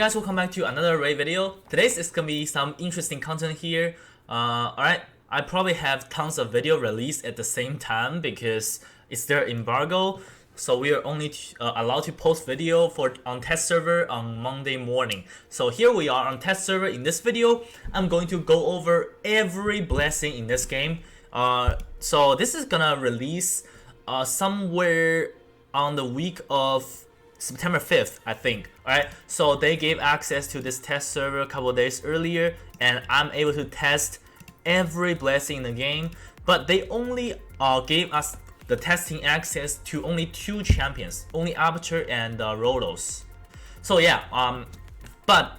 guys, welcome back to another raid video. Today's is gonna be some interesting content here. Alright, I probably have tons of video released at the same time because it's their embargo. So we are only allowed to post video on test server on Monday morning. So here we are on test server. In this video, I'm going to go over every blessing in this game. So this is gonna release somewhere on the week of September 5th, I think. Alright, so they gave access to this test server a couple days earlier, and I'm able to test every blessing in the game. But they only gave us the testing access to only 2 champions, only Arbiter and Rolos. So yeah, but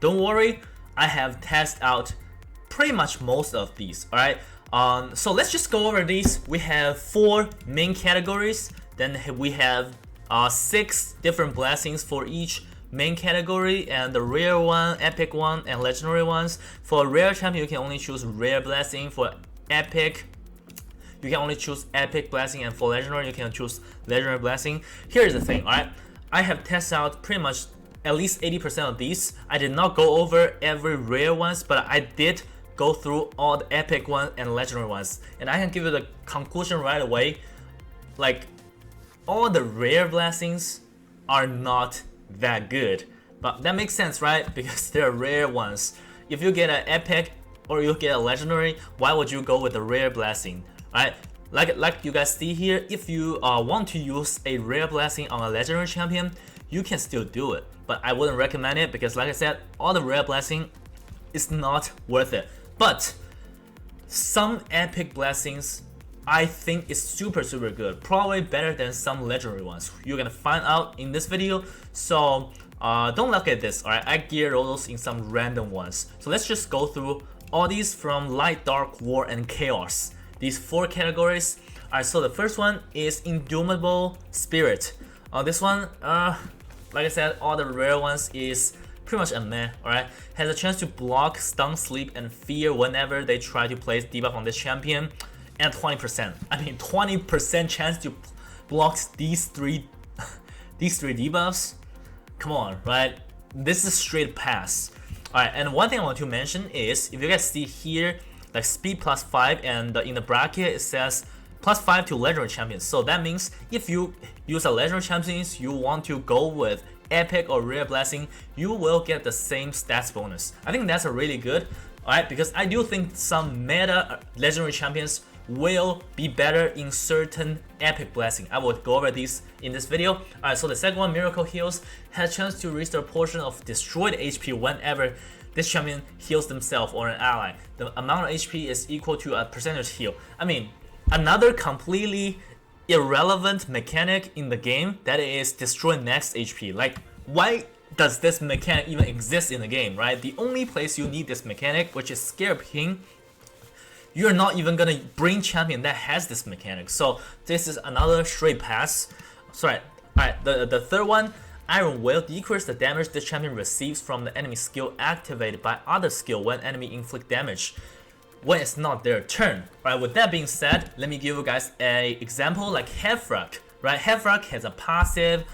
don't worry, I have tested out pretty much most of these. Alright, so let's just go over these. We have 4 main categories, then we have 6 different blessings for each main category, and the rare one, epic one, and legendary ones. For rare champion, you can only choose rare blessing. For epic, you can only choose epic blessing, and for legendary, you can choose legendary blessing. Here's the thing, alright? I have tested out pretty much at least 80% of these. I did not go over every rare ones, but I did go through all the epic ones and legendary ones. And I can give you the conclusion right away. Like, all the rare blessings are not that good, but that makes sense, right? Because they're rare ones. If you get an epic or you get a legendary, why would you go with a rare blessing, right? Like you guys see here, if you want to use a rare blessing on a legendary champion, you can still do it, but I wouldn't recommend it because, like I said, all the rare blessing is not worth it. But some epic blessings I think is super good, probably better than some legendary ones. You're gonna find out in this video, so don't look at this. Alright, I geared all those in some random ones. So let's just go through all these from Light, Dark, War, and Chaos. These 4 categories. Alright, so the first one is Indomitable Spirit. This one, like I said, all the rare ones is pretty much a meh. Alright, has a chance to block, stun, sleep, and fear whenever they try to place debuff on this champion. And 20%. I mean, 20% chance to block these three debuffs. Come on, right? This is straight pass. Alright, and one thing I want to mention is, if you guys see here, like speed +5, and in the bracket it says +5 to legendary champions. So that means if you use a legendary champions, you want to go with epic or rare blessing, you will get the same stats bonus. I think that's a really good. Alright, because I do think some meta legendary champions will be better in certain epic blessing. I will go over these in this video. Alright, so the second one, Miracle Heals, has a chance to restore a portion of destroyed HP whenever this champion heals themselves or an ally. The amount of HP is equal to a percentage heal. I mean, another completely irrelevant mechanic in the game, that is destroy next HP. Like, why does this mechanic even exist in the game, right? The only place you need this mechanic, which is Scarab King, you're not even gonna bring champion that has this mechanic. So this is another straight pass. Sorry. Alright, the third one, Iron Will, decrease the damage this champion receives from the enemy skill activated by other skill when enemy inflict damage when it's not their turn. Right, with that being said, let me give you guys a example like Hevrak. Right, Hevrak has a passive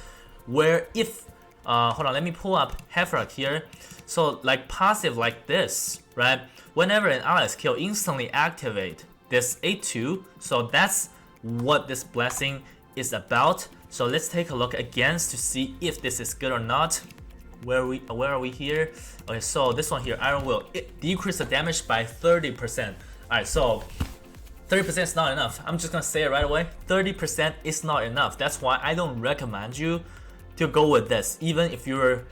where if hold on, let me pull up Hevrak here. So like passive like this, right? Whenever an ally is killed, instantly activate this 8-2. So that's what this blessing is about. So let's take a look again to see if this is good or not. Where are we here? Okay, so this one here, Iron Will, it decreases the damage by 30%. Alright, so 30% is not enough. I'm just gonna say it right away. 30% is not enough. That's why I don't recommend you to go with this. Even if you're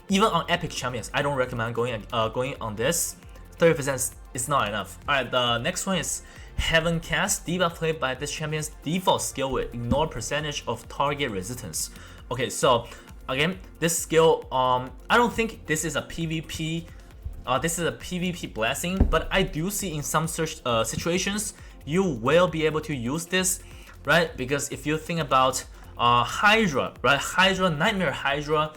even on epic champions, I don't recommend going on this. 30% is not enough. Alright, the next one is Heaven Cast. Debuff played by this champion's default skill will ignore percentage of target resistance. Okay, so again, this skill, I don't think this is a PvP. This is a PvP blessing, but I do see in some situations you will be able to use this, right? Because if you think about Hydra, right? Hydra, Nightmare Hydra,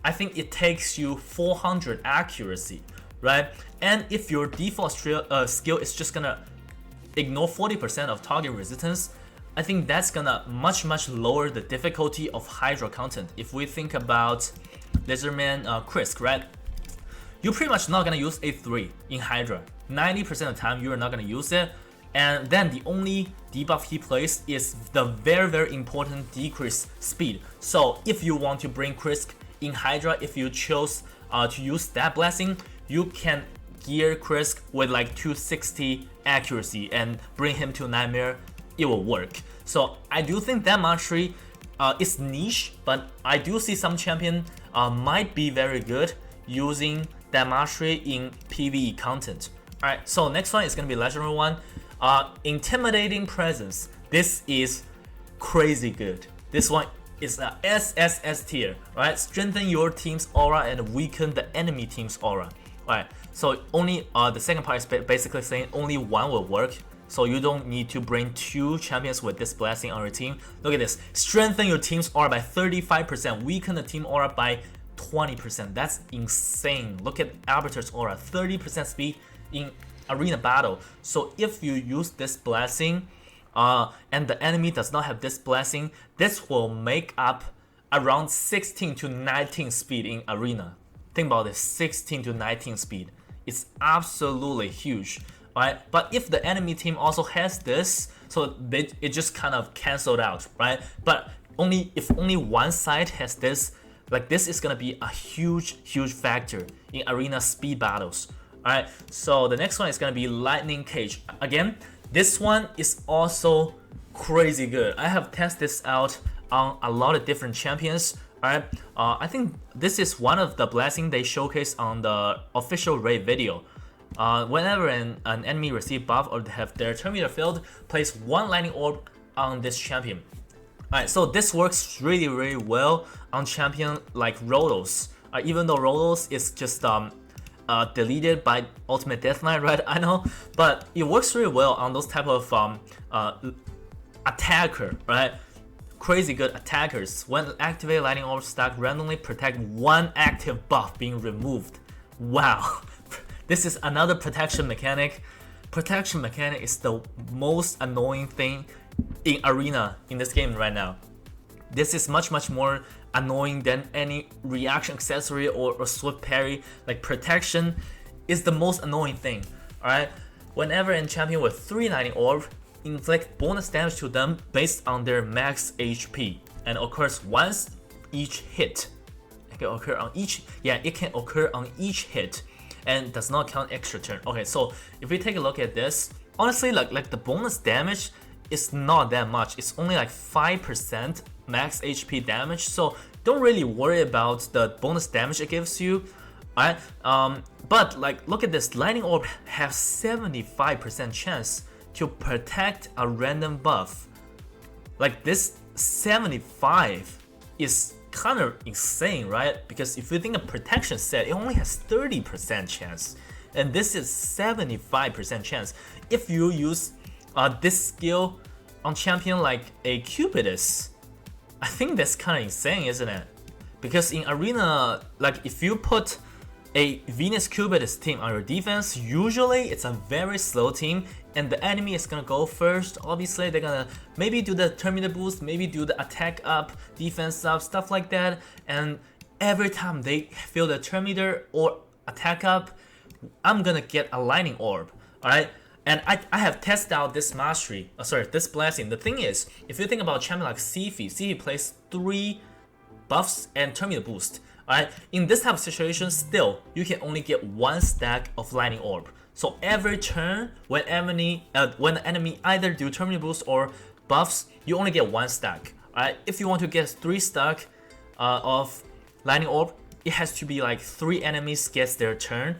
I think it takes you 400 accuracy, right? And if your default skill is just gonna ignore 40% of target resistance, I think that's gonna much lower the difficulty of Hydra content. If we think about Lizardman Krisk, right? You're pretty much not gonna use A3 in Hydra. 90% of the time, you're not gonna use it. And then the only debuff he plays is the very important decrease speed. So if you want to bring Krisk in Hydra, if you chose to use that blessing, you can gear Krisk with like 260 accuracy and bring him to Nightmare. It will work. So I do think that mastery is niche, but I do see some champion might be very good using that mastery in PvE content. Alright, so next one is gonna be legendary one. Intimidating presence. This is crazy good. This one is a SSS tier, right? Strengthen your team's aura and weaken the enemy team's aura. Alright, so only the second part is basically saying only one will work. So you don't need to bring 2 champions with this blessing on your team. Look at this. Strengthen your team's aura by 35%. Weaken the team aura by 20%. That's insane. Look at Arbiter's aura. 30% speed in arena battle. So if you use this blessing and the enemy does not have this blessing, this will make up around 16 to 19 speed in arena. Think about this, 16 to 19 speed. It's absolutely huge. Right? But if the enemy team also has this, so it just kind of canceled out, right? But if only one side has this, like this is gonna be a huge factor in arena speed battles. Alright, so the next one is gonna be Lightning Cage. Again, this one is also crazy good. I have tested this out on a lot of different champions. Alright, I think this is one of the blessings they showcased on the official raid video. Whenever an enemy receives buff or have their Terminator field, place 1 lightning orb on this champion. Alright, so this works really well on champion like Rotos. Even though Rotos is just deleted by Ultimate Death Knight, right? I know, but it works really well on those type of attacker, right? Crazy good attackers. When activate lightning orb stack, randomly protect 1 active buff being removed. Wow. This is another protection mechanic. Protection mechanic is the most annoying thing in arena in this game right now. This is much more annoying than any reaction accessory or swift parry. Like protection is the most annoying thing. Alright, whenever a champion with 3 lightning orb, inflict bonus damage to them based on their max HP and occurs once each hit. It can occur on each hit and does not count extra turn. Okay, so if we take a look at this, honestly, like the bonus damage is not that much. It's only like 5% max HP damage, so don't really worry about the bonus damage it gives you. Alright, but like look at this, lightning orb has 75% chance to protect a random buff. Like this 75 is kind of insane, right? Because if you think of protection set, it only has 30% chance, and this is 75% chance. If you use this skill on champion like a Cupidus, I think that's kind of insane, isn't it? Because in arena, like if you put a Venus Cupidus team on your defense, usually it's a very slow team and the enemy is gonna go first. Obviously they're gonna maybe do the Terminator boost, maybe do the attack up, defense up, stuff like that, and every time they feel the Terminator or attack up, I'm gonna get a lightning orb. Alright, and I have tested out this mastery, this blessing. The thing is, if you think about a champion like Sifi plays 3 buffs and Terminator boost. Alright, in this type of situation, still you can only get 1 stack of lightning orb. So every turn, when the enemy either do Terminator boost or buffs, you only get 1 stack. Alright, if you want to get 3 stack of lightning orb, it has to be like 3 enemies gets their turn,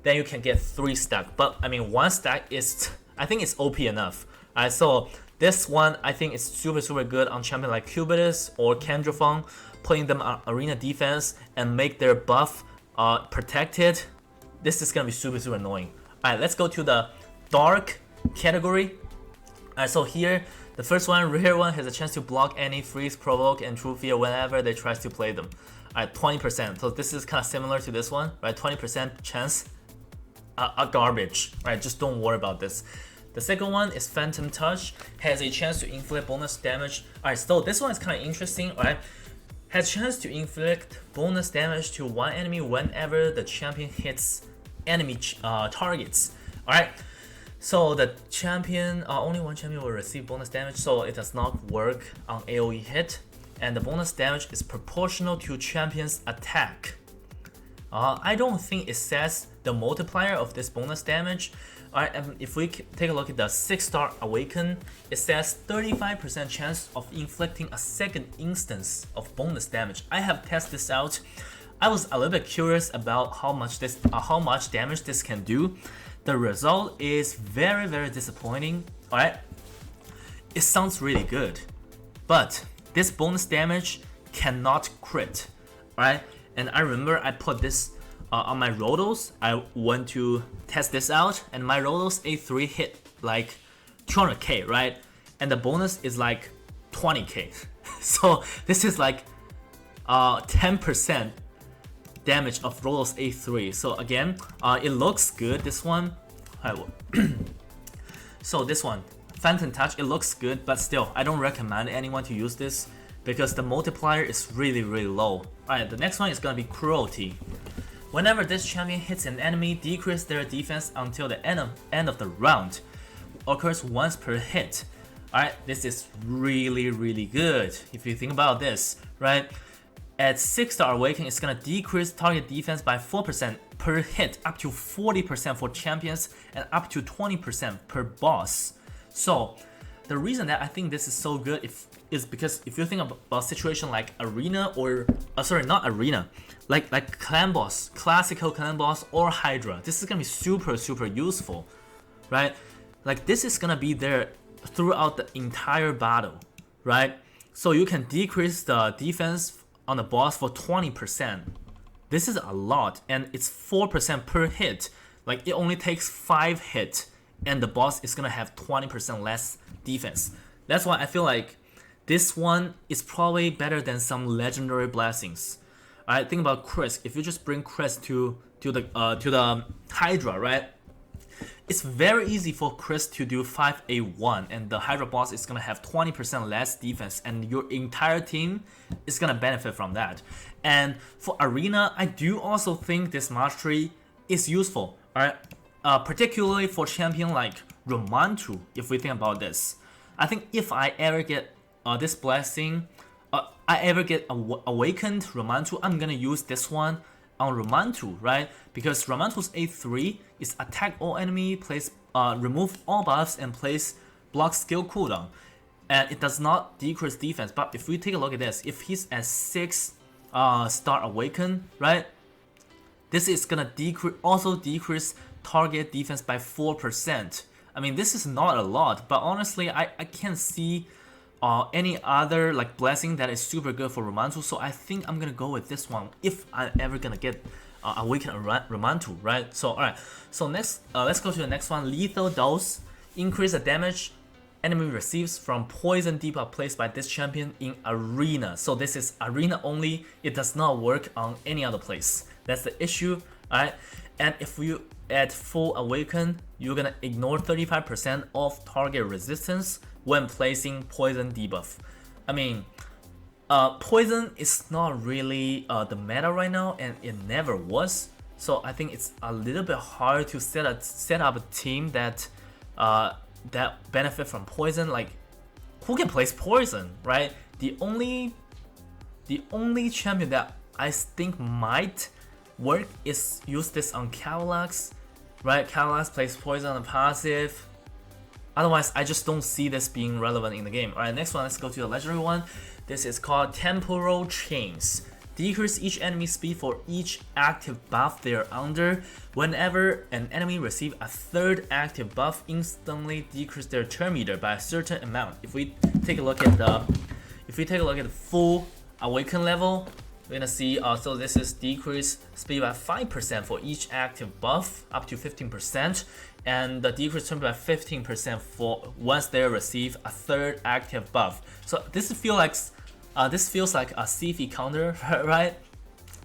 then you can get 3 stack. But I mean 1 stack is, I think it's OP enough. Alright, so this one I think is super good on champion like Cupidus or Kendrafong, putting them on arena defense and make their buff protected. This is gonna be super annoying. Alright, let's go to the dark category. Alright, so here the first one, rare one, has a chance to block any freeze, provoke, and true fear whenever they tries to play them. Alright, 20%. So this is kind of similar to this one, right? 20% chance, a garbage. Right, just don't worry about this. The second one is Phantom Touch, has a chance to inflict bonus damage. Alright, so this one is kind of interesting, right? Has chance to inflict bonus damage to one enemy whenever the champion hits enemy targets. Alright, so the champion, only one champion will receive bonus damage, so it does not work on AoE hit, and the bonus damage is proportional to champion's attack. I don't think it says the multiplier of this bonus damage. Alright, and if we take a look at the 6-star Awaken, it says 35% chance of inflicting a second instance of bonus damage. I have tested this out. I was a little bit curious about how much damage this can do. The result is very, very disappointing. Alright, it sounds really good, but this bonus damage cannot crit. Alright, and I remember I put this on my Rotos. I went to test this out, and my Rotos A3 hit like 200k, right? And the bonus is like 20k. So this is like 10% damage of Rotos A3. So again, it looks good, this one. So this one, Phantom Touch, it looks good, but still, I don't recommend anyone to use this because the multiplier is really, really low. Alright, the next one is gonna be Cruelty. Whenever this champion hits an enemy, decrease their defense until the end of the round. Occurs once per hit. Alright, this is really, really good if you think about this, right? At 6-star Awakening, it's gonna decrease target defense by 4% per hit, up to 40% for champions, and up to 20% per boss. So, the reason that I think this is so good is because if you think about situation like Arena or sorry, not Arena, like Clan Boss, classical Clan Boss or Hydra, this is gonna be super, super useful, right? Like this is gonna be there throughout the entire battle, right? So you can decrease the defense on the boss for 20%. This is a lot, and it's 4% per hit. Like it only takes 5 hits, and the boss is gonna have 20% less defense. That's why I feel like this one is probably better than some legendary blessings. Alright, think about Chris. If you just bring Chris to the Hydra, right? It's very easy for Chris to do 5A1, and the Hydra boss is gonna have 20% less defense, and your entire team is gonna benefit from that. And for Arena, I do also think this mastery is useful, alright? Particularly for champion like Romantu, if we think about this. I think if I ever get this blessing, I ever get awakened Romantu, I'm gonna use this one on Romantu, right? Because Romantu's A3 is attack all enemy, place remove all buffs, and place block skill cooldown, and it does not decrease defense. But if we take a look at this, if he's at 6-star Awaken, right? This is gonna decrease target defense by 4%. I mean, this is not a lot, but honestly, I can't see any other like blessing that is super good for Romantu, so I think I'm gonna go with this one if I'm ever gonna get Awaken Romantu, right? So alright, so next, let's go to the next one. Lethal Dose. Increase the damage enemy receives from poison debuff placed by this champion in Arena. So this is Arena only, it does not work on any other place. That's the issue, alright? And if you add full Awaken, you're gonna ignore 35% of target resistance when placing poison debuff. I mean, poison is not really the meta right now, and it never was. So I think it's a little bit hard to set up a team that that benefit from poison. Like, who can place poison, right? The only champion that I think might work is use this on Cavalax, right? Cavalax plays poison on the passive. Otherwise, I just don't see this being relevant in the game. Alright, next one, let's go to the legendary one. This is called Temporal Chains. Decrease each enemy speed for each active buff they are under. Whenever an enemy receives a third active buff, instantly decrease their turn meter by a certain amount. If we take a look at the full Awaken level, we're gonna see so this is decrease speed by 5% for each active buff, up to 15%, and the decrease turn by 15% for once they receive a third active buff. So this feels like a CV counter, right?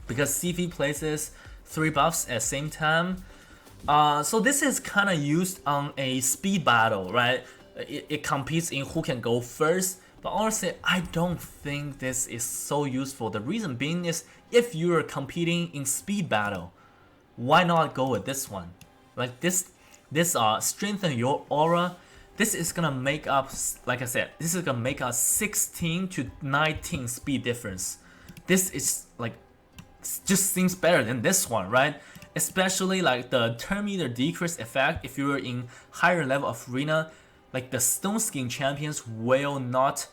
Because CV places 3 buffs at the same time. So this is kind of used on a speed battle, right? It competes in who can go first. But honestly, I don't think this is so useful. The reason being is if you're competing in speed battle, why not go with this one? Like this strengthen your aura. This is gonna make up, like I said, this is gonna make us 16 to 19 speed difference. This is like, just seems better than this one, right? Especially like the turn meter decrease effect. If you're in higher level of arena, like the stone skin champions will not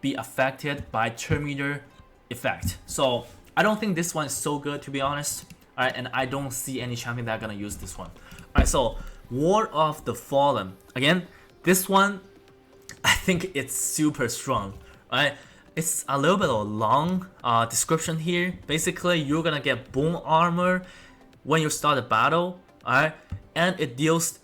be affected by turn meter effect. So I don't think this one is so good, to be honest. Alright, and I don't see any champion that are gonna use this one. Alright, so War of the Fallen. Again, this one, I think it's super strong. Alright, it's a little bit of a long description here. Basically, you're gonna get bone armor when you start a battle. Alright, and it deals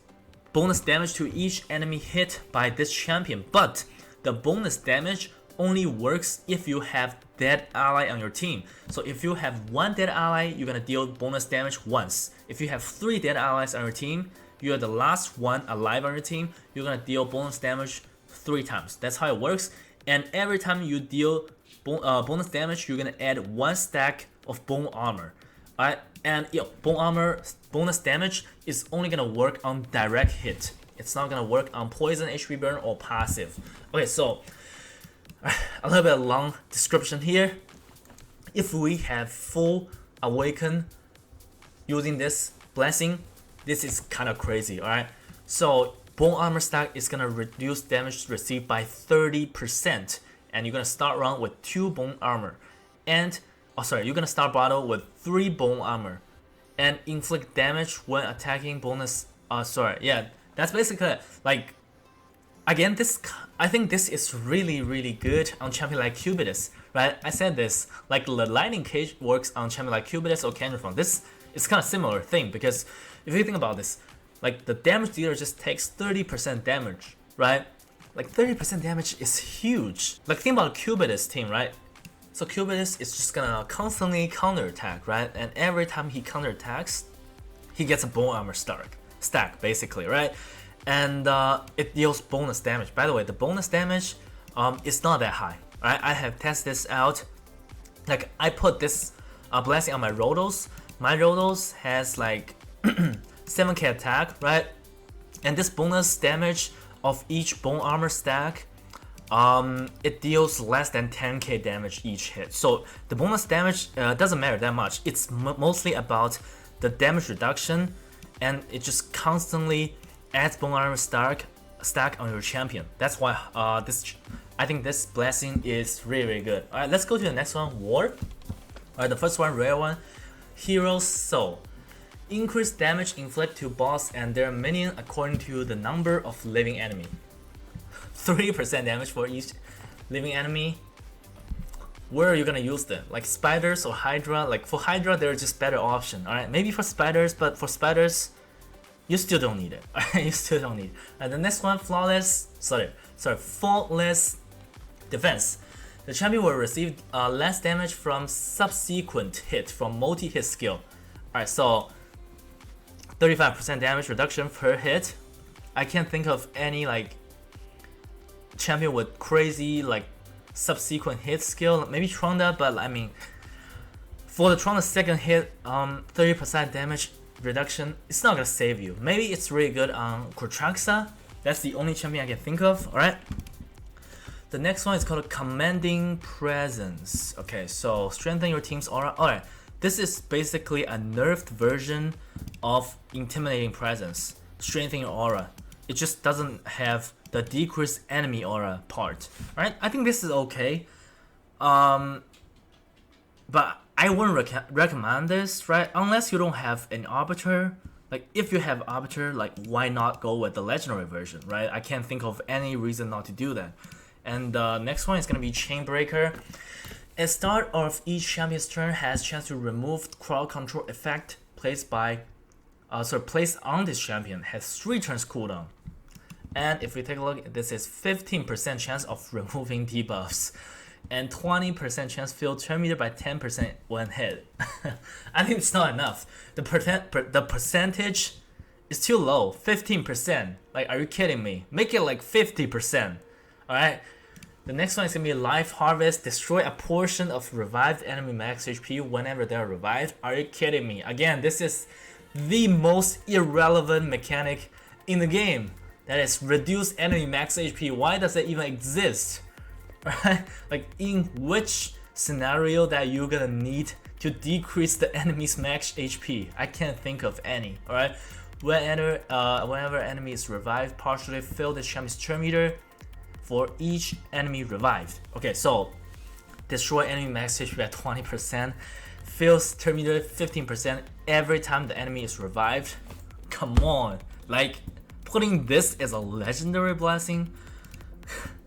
bonus damage to each enemy hit by this champion. But the bonus damage only works if you have dead ally on your team. So if you have one dead ally, you're gonna deal bonus damage once. If you have 3 dead allies on your team, you are the last one alive on your team, you're gonna deal bonus damage 3 times. That's how it works. And every time you deal bonus damage, you're gonna add 1 stack of bone armor. Alright, and bone armor bonus damage is only gonna work on direct hit. It's not gonna work on poison, HP burn, or passive. Okay, so a little bit long description here. If we have full awaken using this blessing, this is kind of crazy. Alright, so bone armor stack is gonna reduce damage received by 30%, and you're gonna start round with 2 bone armor, and you're gonna start battle with 3 bone armor, and inflict damage when attacking bonus. That's basically it. Like, again, I think this is really good on champion like Cubitus, right? I said this, like the lightning cage works on champion like Cubitus or Canderfon. This is kind of similar thing, because if you think about this, like the damage dealer just takes 30% damage, right? Like 30% damage is huge. Like think about Cubitus team, right? So Cubitus is just gonna constantly counterattack, right? And every time he counterattacks, he gets a bone armor stack basically, right? And it deals bonus damage. By the way, the bonus damage is not that high, right? I have tested this out. Like I put this blessing on my Rotos. My Rotos has like 7k attack, right? And this bonus damage of each bone armor stack, it deals less than 10k damage each hit. So the bonus damage doesn't matter that much. It's mostly about the damage reduction, and it just constantly adds bone armor stack on your champion. That's why I think this blessing is really good. Alright, let's go to the next one, War. Alright, the first one, rare one, Hero's Soul. Increase damage inflict to boss and their minion according to the number of living enemy. 3% damage for each living enemy. Where are you gonna use them? Like spiders or Hydra? Like for Hydra, they're just better option. Alright, maybe for spiders, but for spiders, you still don't need it. You still don't need it. And the next one, faultless defense. The champion will receive less damage from subsequent hit from multi-hit skill. Alright, so 35% damage reduction per hit. I can't think of any like champion with crazy like subsequent hit skill. Maybe Tronda, but I mean, for the Tronda second hit, 30% damage reduction, it's not gonna save you. Maybe it's really good on Kortraxa. That's the only champion I can think of. Alright. The next one is called Commanding Presence. Okay, so strengthen your team's aura. Alright, this is basically a nerfed version of Intimidating Presence. Strengthen your aura. It just doesn't have the decreased enemy aura part. Alright, I think this is okay. But I wouldn't recommend this, right? Unless you don't have an Arbiter. Like, if you have Arbiter, like, why not go with the Legendary version, right? I can't think of any reason not to do that. And the next one is gonna be Chainbreaker. At start of each champion's turn has chance to remove crowd control effect placed on this champion, has 3 turns cooldown. And if we take a look, this is 15% chance of removing debuffs and 20% chance fill turn meter by 10% when hit. I think it's not enough. The percentage is too low. 15%. Like, are you kidding me? Make it like 50%. Alright? The next one is gonna be Life Harvest. Destroy a portion of revived enemy max HP whenever they are revived. Are you kidding me? Again, this is the most irrelevant mechanic in the game. That is reduce enemy max HP. Why does it even exist? Right? Like, in which scenario that you're gonna need to decrease the enemy's max HP? I can't think of any. Alright. Whenever enemy is revived, partially fill the champion's turn meter for each enemy revived. Okay, so destroy enemy max HP by 20%, fills turn meter 15% every time the enemy is revived. Come on, like putting this as a legendary blessing,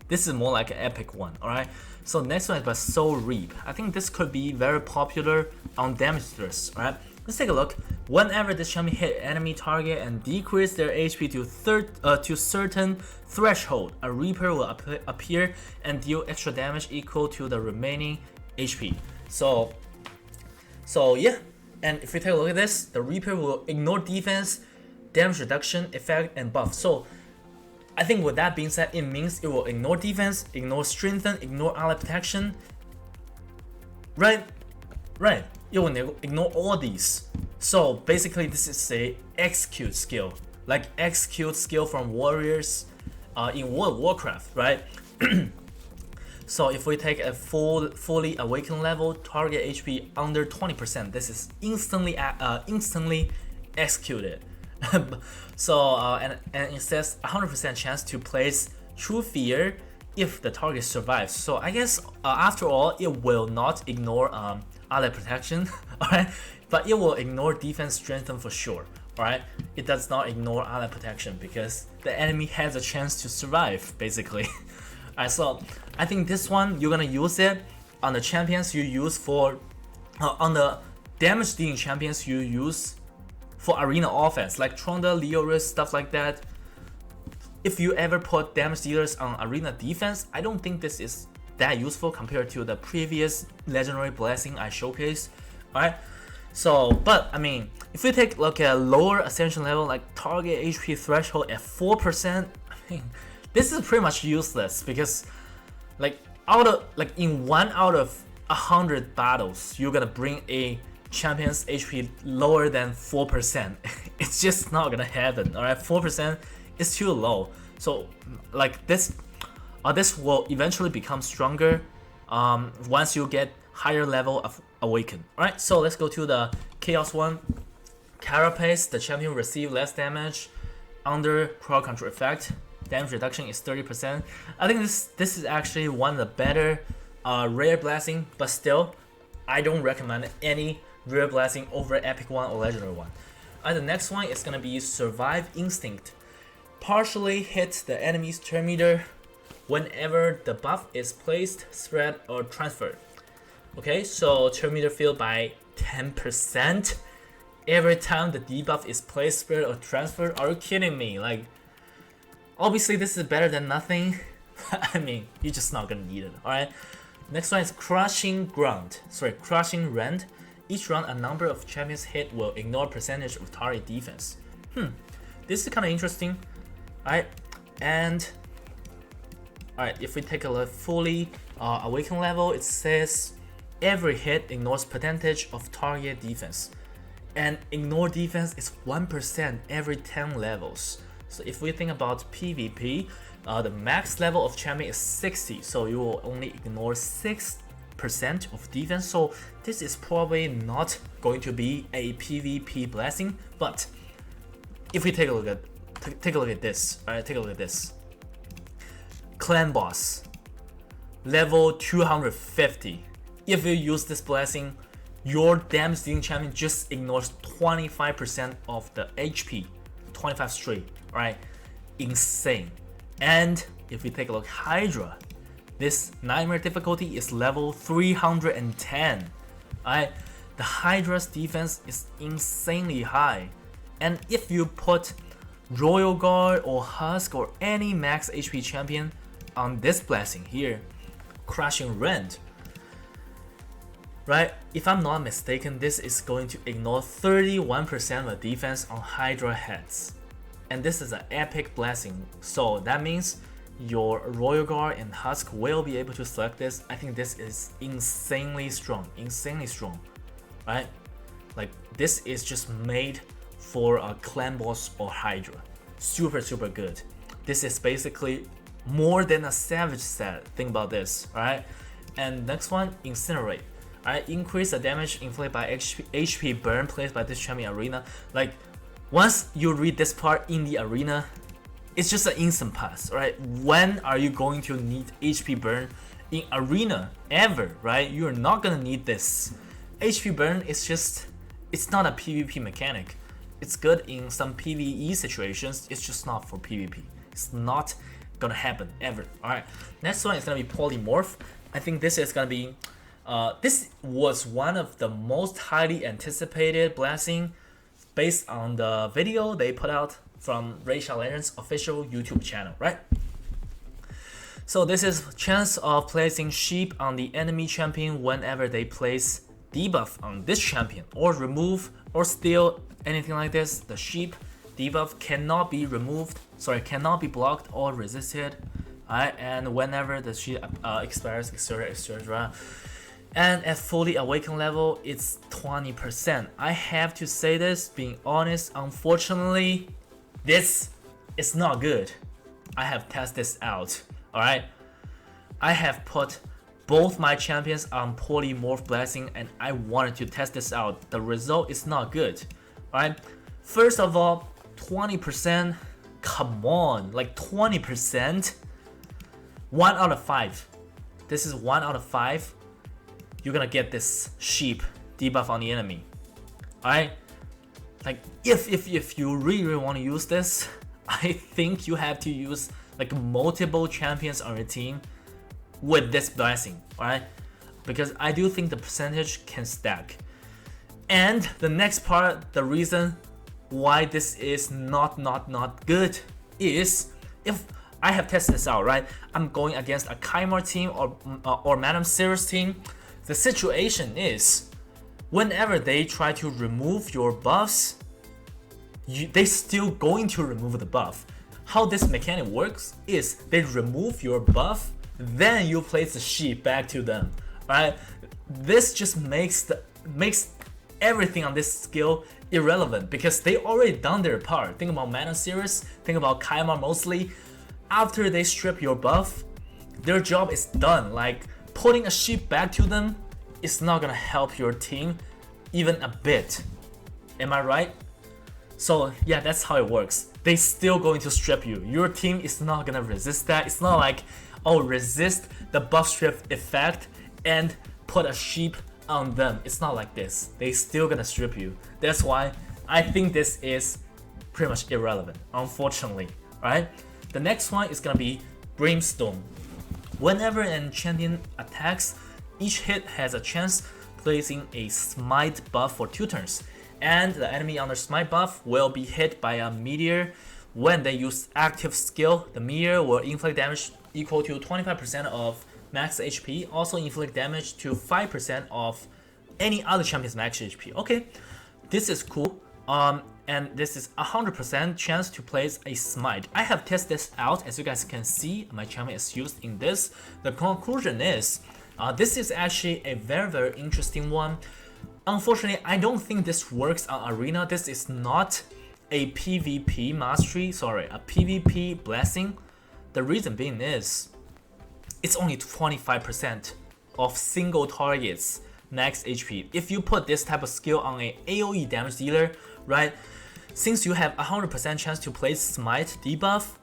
this is more like an epic one. Alright, so next one is by Soul Reap. I think this could be very popular on damage dealers. Alright, let's take a look. Whenever this champion hit enemy target and decrease their HP to certain threshold, a Reaper will appear and deal extra damage equal to the remaining HP. So yeah, and if we take a look at this, the Reaper will ignore defense, damage reduction, effect, and buff. So I think with that being said, it means it will ignore defense, ignore strengthen, ignore ally protection. Right? It will ignore all these. So basically this is a execute skill, like execute skill from warriors in World of Warcraft, right? So if we take a fully awakened level, target HP under 20%, this is instantly executed. So and it says 100% chance to place True Fear if the target survives. So I guess after all, it will not ignore ally protection, alright, but it will ignore defense strengthen for sure. Alright, it does not ignore ally protection because the enemy has a chance to survive, basically. Alright, so I think this one you're gonna use it on the champions you use for on the damage dealing champions you use for arena offense, like Tronda, Leoris, stuff like that. If you ever put damage dealers on arena defense, I don't think this is that useful compared to the previous legendary blessing I showcased. Alright, so but I mean, if we take like a lower ascension level, like target HP threshold at 4%, I mean, this is pretty much useless because like in 1 out of 100 battles, you're gonna bring a champion's HP lower than 4%. It's just not gonna happen. Alright, 4% is too low. So like this will eventually become stronger once you get higher level of awaken. Alright, so let's go to the chaos one. Carapace, the champion receive less damage under crowd control effect. Damage reduction is 30%. I think this is actually one of the better rare blessing, but still I don't recommend any rare blessing over epic one or legendary one. The next one is gonna be Survive Instinct. Partially hit the enemy's turn meter whenever the buff is placed, spread, or transferred. Okay, so turn meter filled by 10% every time the debuff is placed, spread, or transferred. Are you kidding me? Like, obviously this is better than nothing. I mean, you're just not gonna need it. Alright. Next one is Crushing Rend. Each round, a number of champions hit will ignore percentage of target defense. This is kind of interesting. Alright, and alright, if we take a look fully awakened level, it says every hit ignores percentage of target defense, and ignore defense is 1% every 10 levels. So if we think about PvP, the max level of champion is 60, so you will only ignore 6% of defense. So this is probably not going to be a PvP blessing. But if we take a look at this, alright, take a look at this. Clan boss, level 250. If you use this blessing, your damage dealing champion just ignores 25% of the HP, 25 straight. Alright, insane. And if we take a look, Hydra, this nightmare difficulty is level 310. Alright, the Hydra's defense is insanely high, and if you put Royal Guard or Husk or any max HP champion on this blessing here, Crushing Rend, right, if I'm not mistaken, this is going to ignore 31% of the defense on Hydra heads. And this is an epic blessing, so that means your Royal Guard and Husk will be able to select this. I think this is insanely strong, right? Like this is just made for a clan boss or Hydra. Super good. This is basically more than a Savage set. Think about this, alright? And next one, Incinerate. Alright, increase the damage inflicted by HP burn placed by this champion arena. Like once you read this part in the arena, it's just an instant pass, right? When are you going to need HP burn in arena ever, right? You're not gonna need this. HP burn is just, it's not a PvP mechanic. It's good in some PvE situations, it's just not for PvP. It's not gonna happen ever. Alright, next one is gonna be Polymorph. I think this is gonna be, this was one of the most highly anticipated blessing based on the video they put out from Raid Shadow Legends official YouTube channel, right? So this is chance of placing sheep on the enemy champion whenever they place debuff on this champion, or remove or steal anything like this. The sheep debuff cannot be removed, cannot be blocked or resisted. Alright, and whenever the sheep expires, etc. And at fully awakened level, it's 20%. I have to say this, being honest, unfortunately, this is not good. I have tested this out, alright? I have put both my champions on Polymorph Blessing and I wanted to test this out. The result is not good, alright? First of all, 20%, come on, like 20%? 1 out of 5. This is 1 out of 5. You're gonna get this sheep debuff on the enemy, alright? Like if you really want to use this, I think you have to use like multiple champions on your team with this blessing, alright? Because I do think the percentage can stack. And the next part, the reason why this is not good is, if I have tested this out, right? I'm going against a Kymar team or Madame Cirrus team. The situation is, whenever they try to remove your buffs, they still going to remove the buff. How this mechanic works is they remove your buff, then you place the sheep back to them, right? This just makes everything on this skill irrelevant because they already done their part. Think about Madame Cirrus, think about Kymar mostly. After they strip your buff, their job is done. Like putting a sheep back to them is not gonna help your team even a bit. Am I right? So yeah, that's how it works. They still going to strip you. Your team is not gonna resist that. It's not like, oh, resist the buff strip effect and put a sheep on them. It's not like this. They still gonna strip you. That's why I think this is pretty much irrelevant, unfortunately, right? The next one is gonna be Brimstone. Whenever an champion attacks, each hit has a chance placing a smite buff for 2 turns. And the enemy under smite buff will be hit by a meteor. When they use active skill, the meteor will inflict damage equal to 25% of max HP, also inflict damage to 5% of any other champion's max HP. Okay, this is cool. And this is 100% chance to place a smite. I have tested this out. As you guys can see, my champion is used in this. The conclusion is, this is actually a very interesting one. Unfortunately, I don't think this works on arena. This is not a PvP mastery, a PvP blessing. The reason being is, it's only 25% of single targets max HP. If you put this type of skill on a AoE damage dealer, right? Since you have 100% chance to place smite debuff,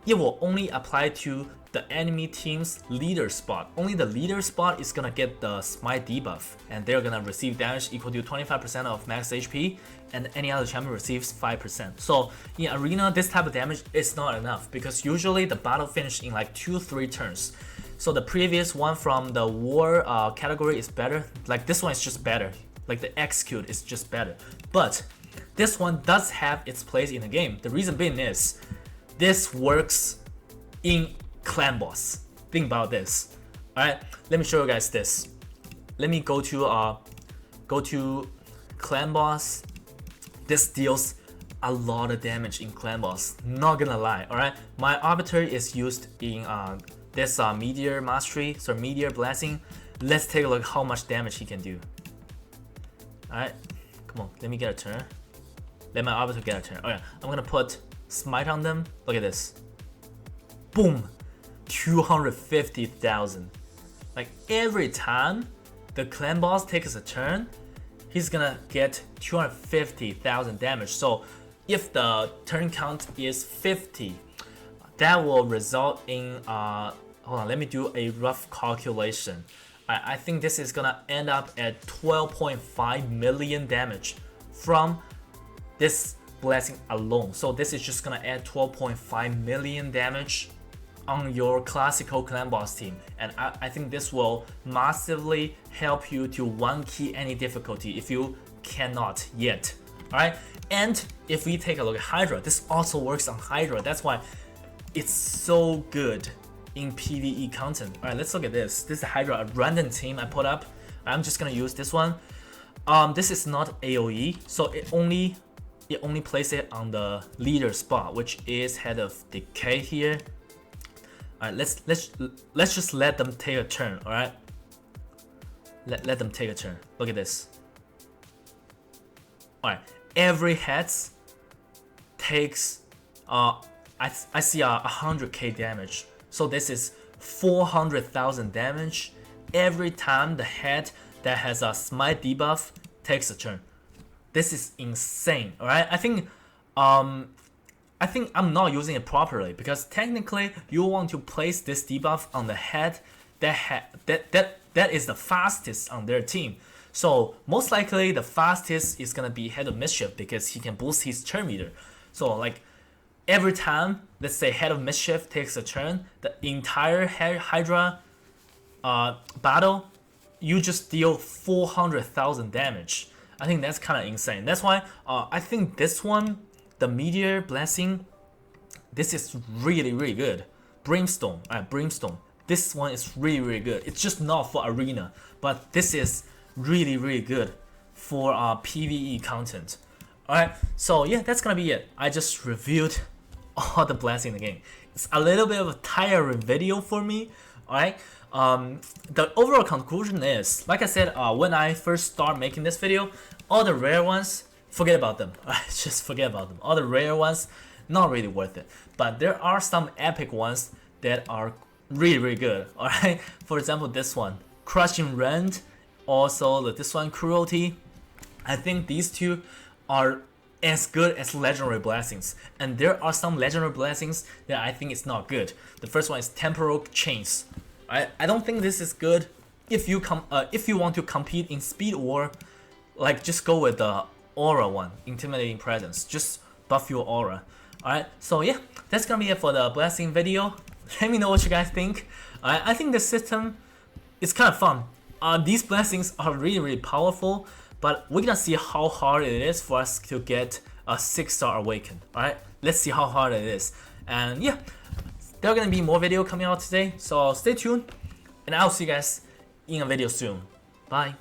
it will only apply to the enemy team's leader spot. Only the leader spot is gonna get the smite debuff, and they're gonna receive damage equal to 25% of max HP, and any other champion receives 5%. So in arena, this type of damage is not enough because usually the battle finishes in like 2-3 turns. So the previous one from the war category is better. Like this one is just better. Like the execute is just better. But this one does have its place in the game. The reason being is, this works in clan boss. Think about this. Alright, let me show you guys this. Let me go to clan boss. This deals a lot of damage in clan boss. Not gonna lie, alright? My arbiter is used in this meteor mastery, so meteor blessing. Let's take a look how much damage he can do. Alright, come on, let me get a turn. Let my arbiter get a turn. Alright, I'm gonna put smite on them. Look at this. Boom! 250,000. Like every time the clan boss takes a turn, he's gonna get 250,000 damage. So if the turn count is 50, that will result in hold on, let me do a rough calculation. I think this is gonna end up at 12.5 million damage from this blessing alone. So this is just gonna add 12.5 million damage on your classical clan boss team, and I think this will massively help you to one key any difficulty if you cannot yet. Alright, and if we take a look at Hydra, this also works on Hydra. That's why it's so good in PvE content. Alright, let's look at this. This is Hydra, a random team I put up. I'm just gonna use this one. This is not AoE, so it only places it on the leader spot, which is Head of Decay here. Alright, let's just let them take a turn. Alright, let them take a turn. Look at this. Alright, every heads takes I see 100k damage. So this is 400,000 damage every time the head that has a smite debuff takes a turn. This is insane. Alright, I think I'm not using it properly, because technically you want to place this debuff on the head that is the fastest on their team. So most likely the fastest is gonna be Head of Mischief, because he can boost his turn meter. So like every time, let's say Head of Mischief takes a turn, the entire Hydra battle, you just deal 400,000 damage. I think that's kind of insane. That's why I think this one, the Meteor Blessing, this is really good. Brimstone, Brimstone. This one is really good. It's just not for arena, but this is really good for PvE content. Alright, so yeah, that's gonna be it. I just reviewed all the blessings in the game. It's a little bit of a tiring video for me. Alright, the overall conclusion is, like I said, when I first start making this video, all the rare ones, forget about them. Just forget about them. All the rare ones, not really worth it. But there are some epic ones that are really good. Alright, for example, this one, Crushing Rend, also this one, Cruelty. I think these two are as good as legendary blessings, and there are some legendary blessings that I think is not good. The first one is Temporal Chains. I don't think this is good. If you want to compete in speed war, like just go with the aura one, Intimidating Presence. Just buff your aura. Alright, so yeah, that's gonna be it for the blessing video. Let me know what you guys think. I think the system is kind of fun. These blessings are really powerful, but we're gonna see how hard it is for us to get a 6-star awaken. Alright, let's see how hard it is. And yeah, there are gonna be more video coming out today, so stay tuned, and I'll see you guys in a video soon. Bye.